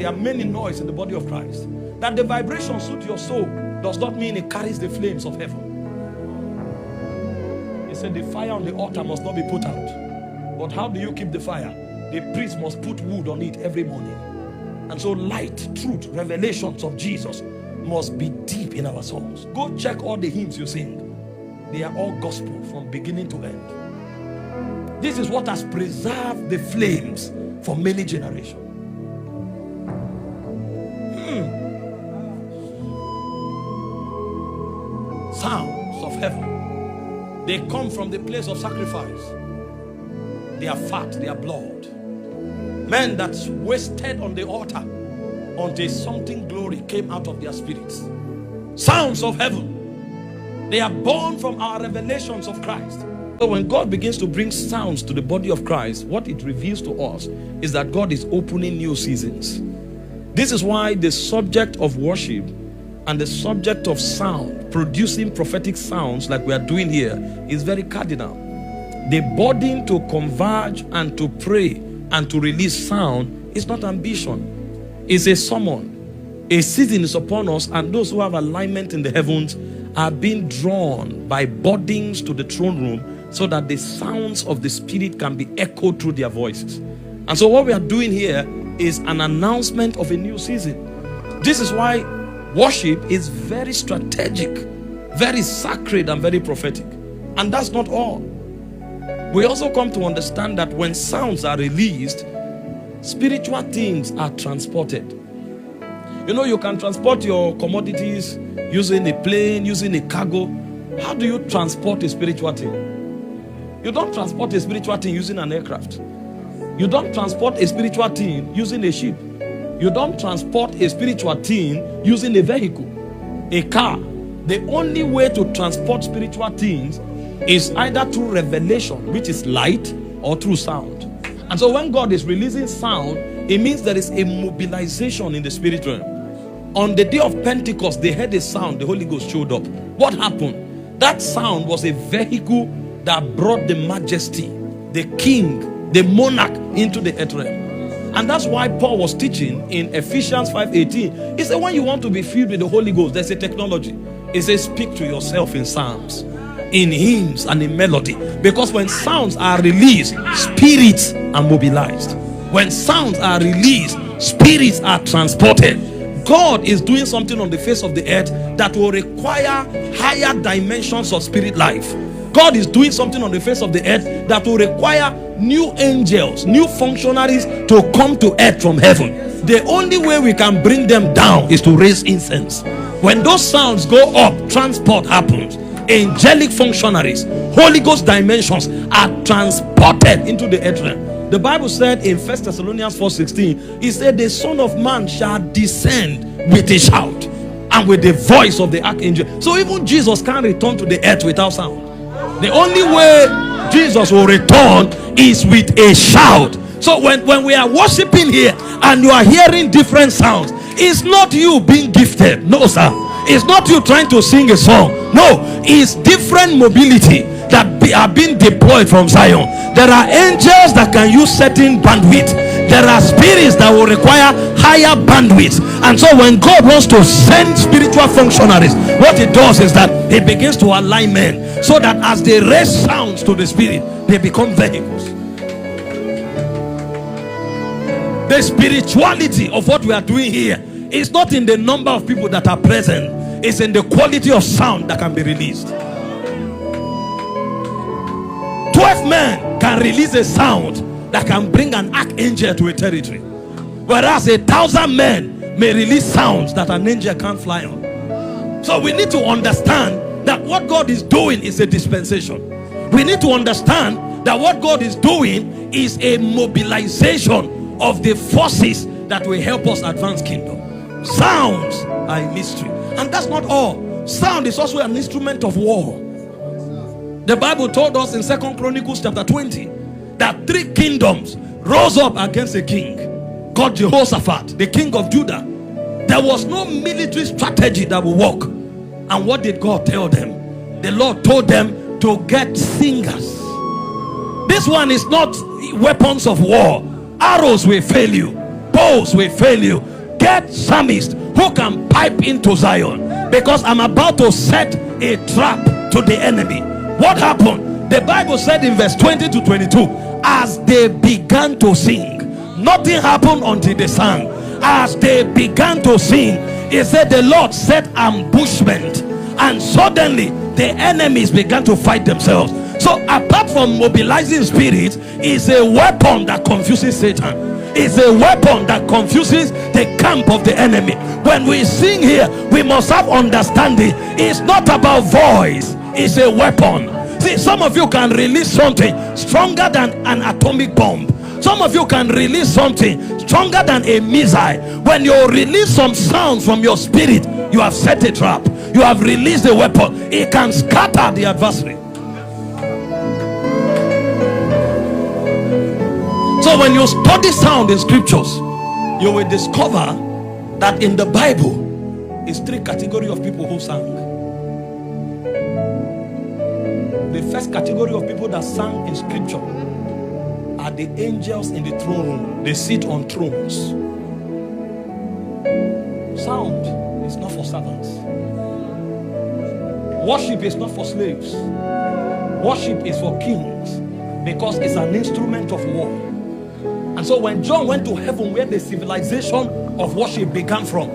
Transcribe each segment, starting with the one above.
there are many noises in the body of Christ. That the vibration suits your soul does not mean it carries the flames of heaven. He said the fire on the altar must not be put out. But how do you keep the fire? The priest must put wood on it every morning. And so light, truth, revelations of Jesus must be deep in our souls. Go check all the hymns you sing. They are all gospel from beginning to end. This is what has preserved the flames for many generations. Sounds of heaven. They come from the place of sacrifice. They are fat, they are blood. Men that wasted on the altar until something glory came out of their spirits. Sounds of heaven. They are born from our revelations of Christ. So when God begins to bring sounds to the body of Christ, what it reveals to us is that God is opening new seasons. This is why the subject of worship and the subject of sound, producing prophetic sounds like we are doing here, is very cardinal. The burden to converge and to pray and to release sound is not ambition. It's a summon. A season is upon us, and those who have alignment in the heavens are being drawn by burdens to the throne room so that the sounds of the Spirit can be echoed through their voices. And so what we are doing here is an announcement of a new season. This is why worship is very strategic, very sacred, and very prophetic. And that's not all. We also come to understand that when sounds are released, spiritual things are transported. You know, you can transport your commodities using a plane, using a cargo. How do you transport a spiritual thing? You don't transport a spiritual thing using an aircraft. You don't transport a spiritual thing using a ship. You don't transport a spiritual thing using a vehicle, a car. The only way to transport spiritual things is either through revelation, which is light, or through sound. And so when God is releasing sound, it means there is a mobilization in the spirit realm. On the day of Pentecost, they heard a sound, the Holy Ghost showed up. What happened? That sound was a vehicle that brought the majesty, the king, the monarch into the earth realm. And that's why Paul was teaching in Ephesians 5:18. He said, when you want to be filled with the Holy Ghost, there's a technology. He says, speak to yourself in psalms, in hymns, and in melody. Because when sounds are released, spirits are mobilized. When sounds are released, spirits are transported. God is doing something on the face of the earth that will require higher dimensions of spirit life. God is doing something on the face of the earth that will require new angels, new functionaries to come to earth from heaven. The only way we can bring them down is to raise incense. When those sounds go up, transport happens. Angelic functionaries, Holy Ghost dimensions are transported into the earth realm. The Bible said in 1 Thessalonians 4:16, he said the Son of Man shall descend with a shout and with the voice of the archangel. So even Jesus can't return to the earth without sound. The only way Jesus will return is with a shout. So when we are worshiping here and you are hearing different sounds, it's not you being gifted. No, sir. It's not you trying to sing a song. No, it's different mobility that are being deployed from Zion. There are angels that can use certain bandwidth. There are spirits that will require higher bandwidth. And so when God wants to send spiritual functionaries, what it does is that it begins to align men so that as they raise sounds to the spirit, they become vehicles. The spirituality of what we are doing here is not in the number of people that are present. It's in the quality of sound that can be released. 12 men can release a sound that can bring an archangel to a territory, whereas 1,000 men may release sounds that an angel can't fly on. So we need to understand that what God is doing is a dispensation. We need to understand that what God is doing is a mobilization of the forces that will help us advance kingdom. Sounds are a mystery, and that's not all. Sound is also an instrument of war. The Bible told us in 2 Chronicles chapter 20 that 3 kingdoms rose up against a king called Jehoshaphat, the king of Judah. There was no military strategy that would work. And what did God tell them? The Lord told them to get singers. This one is not weapons of war. Arrows will fail you, bows will fail you, get psalmists who can pipe into Zion, because I'm about to set a trap to the enemy. What happened? The Bible said in verse 20 to 22, as they began to sing, nothing happened until they sang. As they began to sing, it said the Lord set ambushment, and suddenly the enemies began to fight themselves. So apart from mobilizing spirits, is a weapon that confuses Satan. It's a weapon that confuses the camp of the enemy. When we sing here, we must have understanding. It's not about voice, it's a weapon. See, some of you can release something stronger than an atomic bomb. Some of you can release something stronger than a missile. When you release some sounds from your spirit, you have set a trap. You have released a weapon. It can scatter the adversary. So when you study sound in scriptures, you will discover that in the Bible is three categories of people who sang. The first category of people that sang in scripture are the angels in the throne room. They sit on thrones. Sound is not for servants. Worship is not for slaves. Worship is for kings, because it's an instrument of war. And so when John went to heaven, where the civilization of worship began from,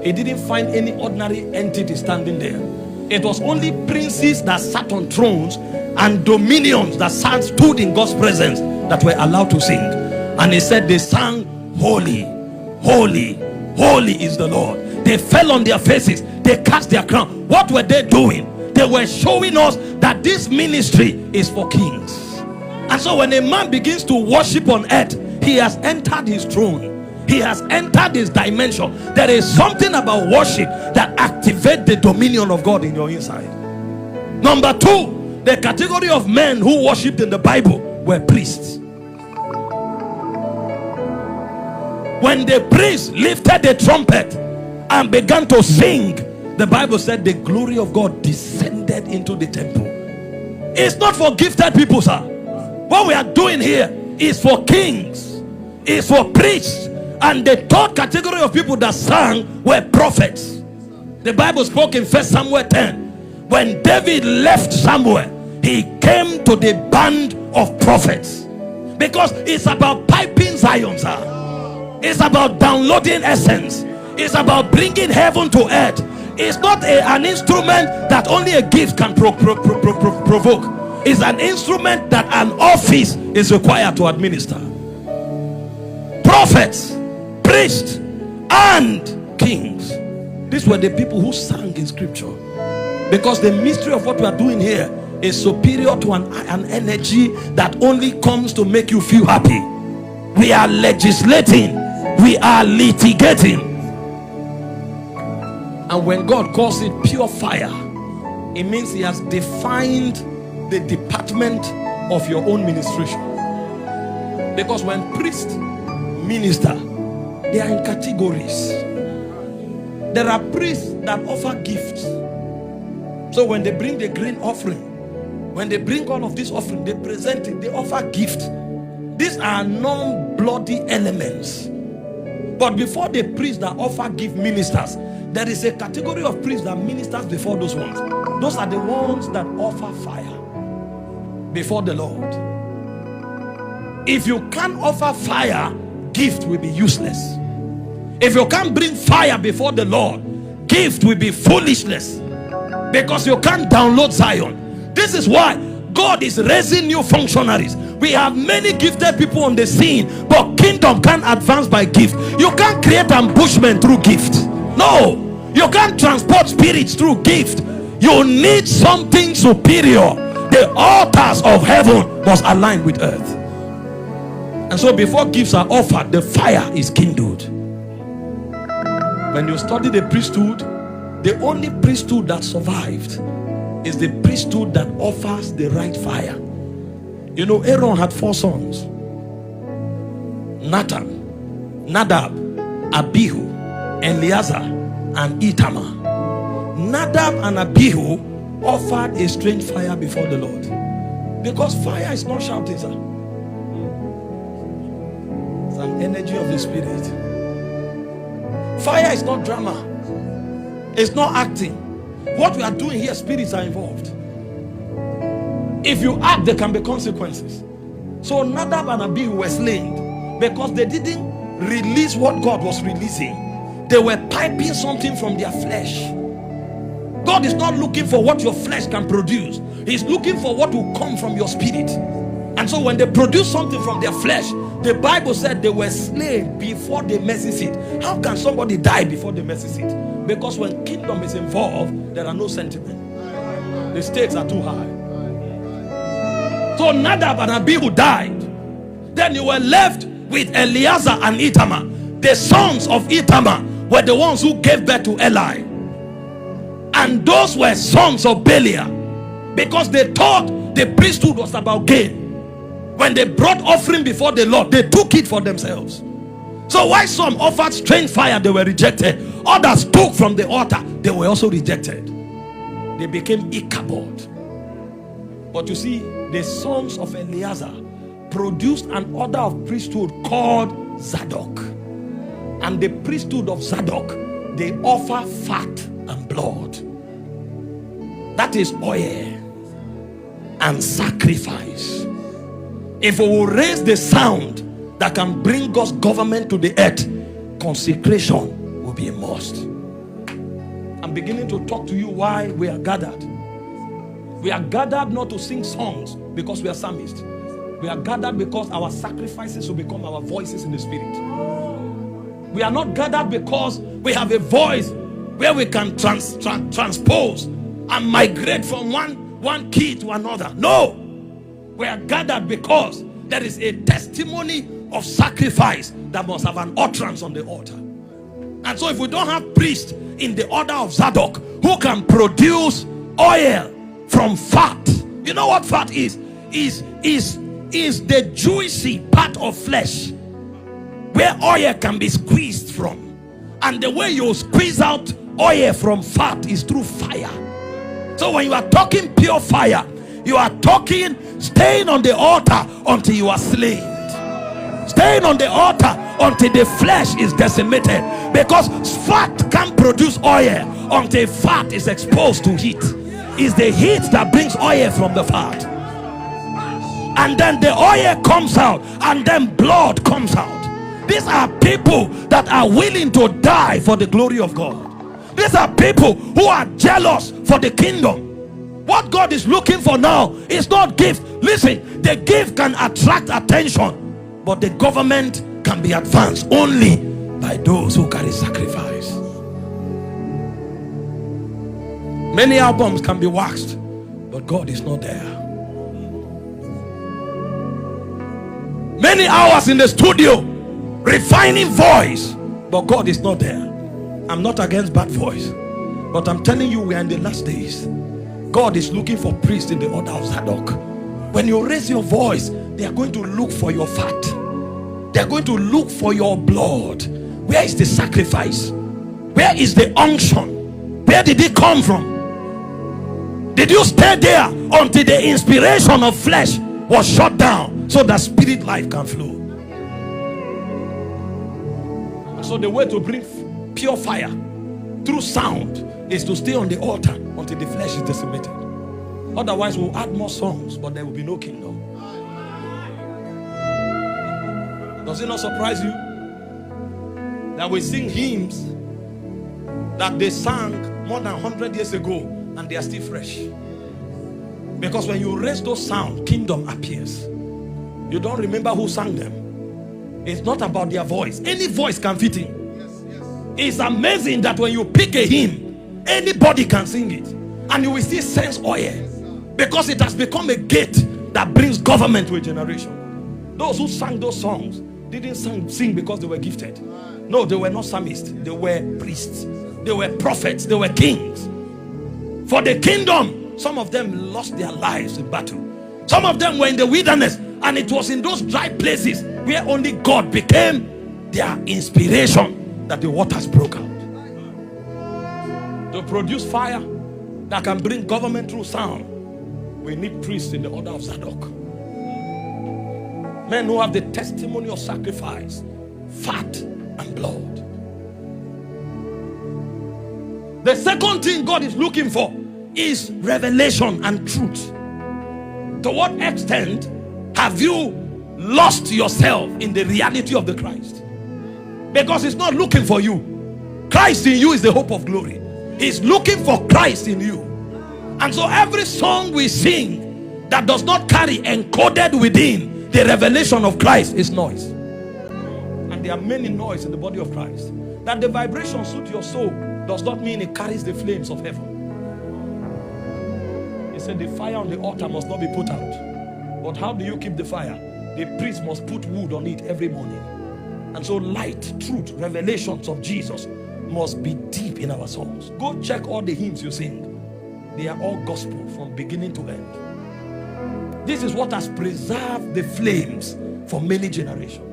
he didn't find any ordinary entity standing there. It was only princes that sat on thrones and dominions that stood in God's presence that were allowed to sing. And he said they sang, holy, holy, holy is the Lord. They fell on their faces, they cast their crown. What were they doing? They were showing us that this ministry is for kings. And so when a man begins to worship on earth, he has entered his throne. He has entered his dimension. There is something about worship that activates the dominion of God in your inside. Number two, the category of men who worshipped in the Bible were priests. When the priest lifted the trumpet and began to sing, the Bible said the glory of God descended into the temple. It's not for gifted people, sir. What we are doing here is for kings. It's for priests. And the third category of people that sang were prophets. The Bible spoke in 1 Samuel 10. When David left Samuel, he came to the band of prophets. Because it's about piping Zion, sir. It's about downloading essence. It's about bringing heaven to earth. It's not an instrument that only a gift can provoke. It's an instrument that an office is required to administer. Prophets, priests, and kings. These were the people who sang in scripture. Because the mystery of what we are doing here is superior to an energy that only comes to make you feel happy. We are legislating. We are litigating. And when God calls it pure fire, it means he has defined the department of your own ministration. Because when priests minister, they are in categories. There are priests that offer gifts. So when they bring the grain offering, when they bring all of this offering, they present it, they offer gifts. These are non-bloody elements. But before the priests that offer gift ministers, there is a category of priests that ministers before those ones. Those are the ones that offer fire before the Lord. If you can't offer fire, gift will be useless. If you can't bring fire before the Lord, gift will be foolishness, because you can't download Zion. This is why God is raising new functionaries. We have many gifted people on the scene, but kingdom can't advance by gift. You can't create ambushment through gift. No, you can't transport spirits through gift. You need something superior. The altars of heaven must align with earth. And so before gifts are offered, the fire is kindled. When you study the priesthood, the only priesthood that survived is the priesthood that offers the right fire. You know, Aaron had 4 sons: Nathan, Nadab, Abihu, Eleazar, and Itamar. Nadab and Abihu offered a strange fire before the Lord, because fire is not shouting, sir. It's an energy of the spirit. Fire is not drama. It's not acting. What we are doing here, spirits are involved. If you act, there can be consequences. So Nadab and Abihu were slain because they didn't release what God was releasing. They were piping something from their flesh. God is not looking for what your flesh can produce. He's looking for what will come from your spirit. And so when they produce something from their flesh, the Bible said they were slain before the mercy seat. How can somebody die before the mercy seat? Because when kingdom is involved, there are no sentiment. The stakes are too high. So Nadab and Abihu died. Then you were left with Eleazar and Ithamar. The sons of Ithamar were the ones who gave birth to Eli. And those were sons of Belial, because they thought the priesthood was about gain. When they brought offering before the Lord, they took it for themselves. So while some offered strange fire, they were rejected. Others took from the altar, they were also rejected. They became Ichabod. But you see, the sons of Eleazar produced an order of priesthood called Zadok. And the priesthood of Zadok, they offer fat and blood. That is oil and sacrifice. If we will raise the sound that can bring God's government to the earth, consecration will be a must. I'm beginning to talk to you why we are gathered. We are gathered not to sing songs because we are psalmists. We are gathered because our sacrifices will become our voices in the spirit. We are not gathered because we have a voice where we can transpose and migrate from one key to another. No, we are gathered because there is a testimony of sacrifice that must have an utterance on the altar. And so if we don't have priests in the order of Zadok who can produce oil from fat, you know what fat is the juicy part of flesh where oil can be squeezed from. And the way you squeeze out oil from fat is through fire. So when you are talking pure fire, you are talking staying on the altar until you are slain. Staying on the altar until the flesh is decimated. Because fat can't produce oil until fat is exposed to heat. It's the heat that brings oil from the fat. And then the oil comes out, and then blood comes out. These are people that are willing to die for the glory of God. These are people who are jealous for the kingdom. What God is looking for now is not gift. Listen, the gift can attract attention, but the government can be advanced only by those who carry sacrifice. Many albums can be waxed, but God is not there. Many hours in the studio refining voice, but God is not there. I'm not against bad voice, but I'm telling you, we are in the last days. God is looking for priests in the order of Zadok. When you raise your voice, they are going to look for your fat. They are going to look for your blood. Where is the sacrifice? Where is the unction? Where did it come from? Did you stay there until the inspiration of flesh was shut down so that spirit life can flow? So the way to bring pure fire through sound is to stay on the altar until the flesh is decimated. Otherwise we'll add more songs, but there will be no kingdom. Does it not surprise you that we sing hymns that they sang more than 100 years ago and they are still fresh? Because when you raise those sounds, kingdom appears. You don't remember who sang them. It's not about their voice. Any voice can fit in. It's amazing that when you pick a hymn, anybody can sing it, and you will still sense oil, because it has become a gate that brings government to a generation. Those who sang those songs didn't sing because they were gifted. No, they were not psalmists. They were priests. They were prophets. They were kings. For the kingdom, some of them lost their lives in battle. Some of them were in the wilderness, and it was in those dry places where only God became their inspiration that the waters broke out. To produce fire that can bring government through sound, we need priests in the order of Zadok. Men who have the testimony of sacrifice, fat and blood. The second thing God is looking for is revelation and truth. To what extent have you lost yourself in the reality of the Christ? Because he's not looking for you. Christ in you is the hope of glory. He's looking for Christ in you. And so every song we sing that does not carry encoded within the revelation of Christ is noise. And there are many noise in the body of Christ. That the vibration suit your soul does not mean it carries the flames of heaven. He said the fire on the altar must not be put out. But how do you keep the fire? The priest must put wood on it every morning. And so light, truth, revelations of Jesus must be deep in our souls. Go check all the hymns you sing. They are all gospel from beginning to end. This is what has preserved the flames for many generations.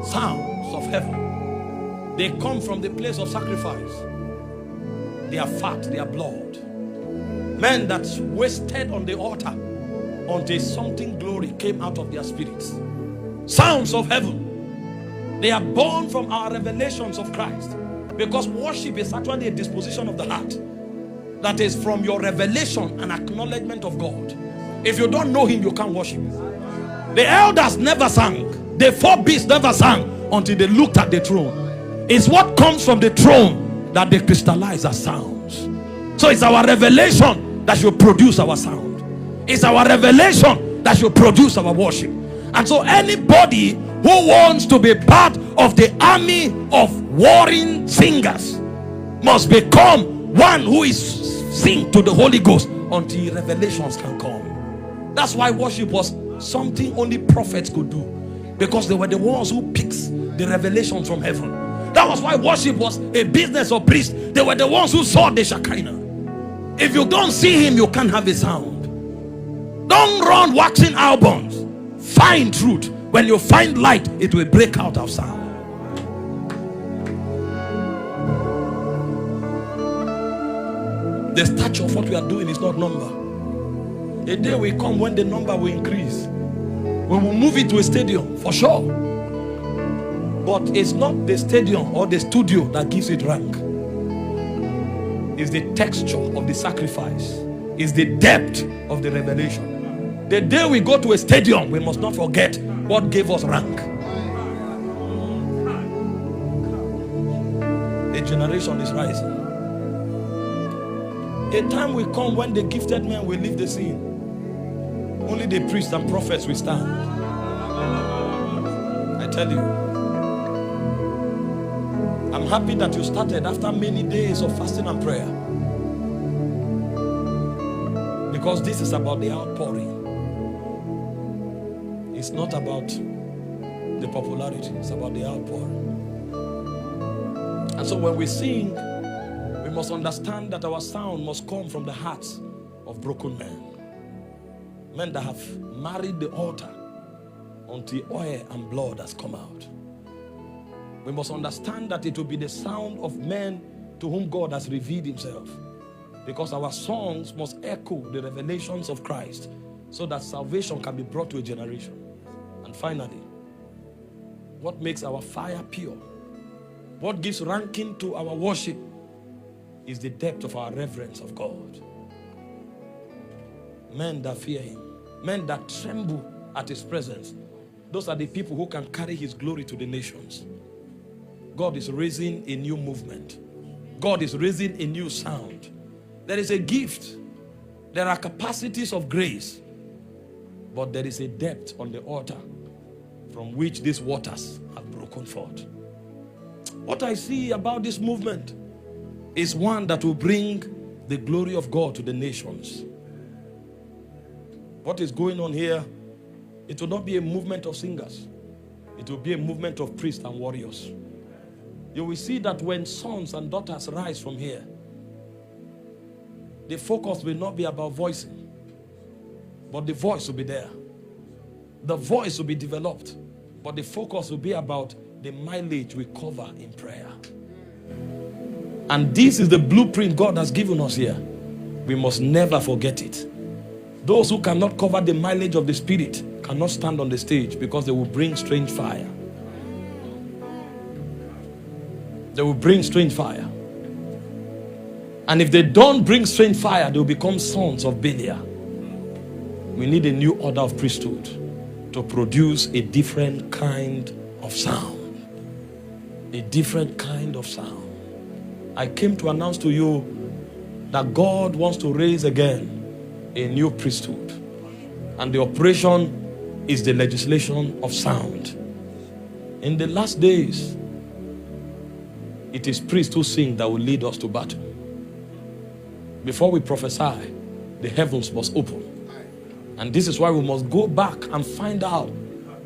Sounds of heaven. They come from the place of sacrifice. They are fat, they are blood. Men that wasted on the altar until something glory came out of their spirits. Sounds of heaven. They are born from our revelations of Christ. Because worship is actually a disposition of the heart. That is from your revelation and acknowledgement of God. If you don't know him, you can't worship. The elders never sang. The four beasts never sang until they looked at the throne. It's what comes from the throne that they crystallize as sounds. So it's our revelation that should produce our sound. It's our revelation that should produce our worship. And so anybody who wants to be part of the army of warring singers must become one who is sing to the Holy Ghost until revelations can come. That's why worship was something only prophets could do, because they were the ones who picks the revelations from heaven. That was why worship was a business of priests. They were the ones who saw the Shekinah. If you don't see him, you can't have a sound. Don't run waxing albums. Find truth. When you find light, it will break out of sound. The stature of what we are doing is not number. A day will come when the number will increase. We will move it to a stadium for sure. But it's not the stadium or the studio that gives it rank. It's the texture of the sacrifice. It's the depth of the revelation. The day we go to a stadium, we must not forget what gave us rank. A generation is rising. A time will come when the gifted men will leave the scene. Only the priests and prophets will stand. I tell you, I'm happy that you started after many days of fasting and prayer. Because this is about the outpouring. It's not about the popularity. It's about the outpouring. And so when we sing, we must understand that our sound must come from the hearts of broken men. Men that have married the altar until oil and blood has come out. We must understand that it will be the sound of men to whom God has revealed himself. Because our songs must echo the revelations of Christ so that salvation can be brought to a generation. And finally, what makes our fire pure? What gives ranking to our worship is the depth of our reverence of God. Men that fear him, men that tremble at his presence, those are the people who can carry his glory to the nations. God is raising a new movement. God is raising a new sound. There is a gift. There are capacities of grace. But there is a depth on the altar from which these waters have broken forth. What I see about this movement is one that will bring the glory of God to the nations. What is going on here, it will not be a movement of singers. It will be a movement of priests and warriors. You will see that when sons and daughters rise from here, the focus will not be about voicing, but the voice will be there. The voice will be developed, but the focus will be about the mileage we cover in prayer. And this is the blueprint God has given us here. We must never forget it. Those who cannot cover the mileage of the Spirit cannot stand on the stage because they will bring strange fire. They will bring strange fire. And if they don't bring strange fire, they will become sons of Belial. We need a new order of priesthood to produce a different kind of sound. A different kind of sound. I came to announce to you that God wants to raise again a new priesthood. And the operation is the legislation of sound. In the last days, it is priests who sing that will lead us to battle. Before we prophesy, the heavens must open. And this is why we must go back and find out,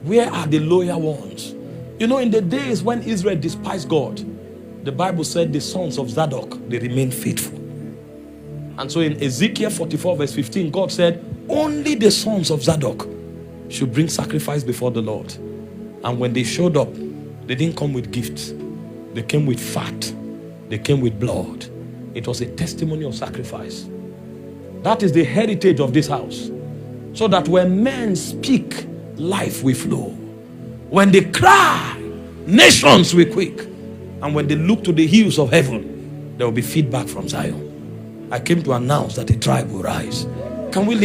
where are the loyal ones? You know, in the days when Israel despised God, the Bible said the sons of Zadok, they remained faithful. And so in Ezekiel 44 verse 15, God said, only the sons of Zadok should bring sacrifice before the Lord. And when they showed up, they didn't come with gifts. They came with fat. They came with blood. It was a testimony of sacrifice. That is the heritage of this house. So that when men speak, life will flow. When they cry, nations will quake. And when they look to the hills of heaven, there will be feedback from Zion. I came to announce that a tribe will rise. Can we lift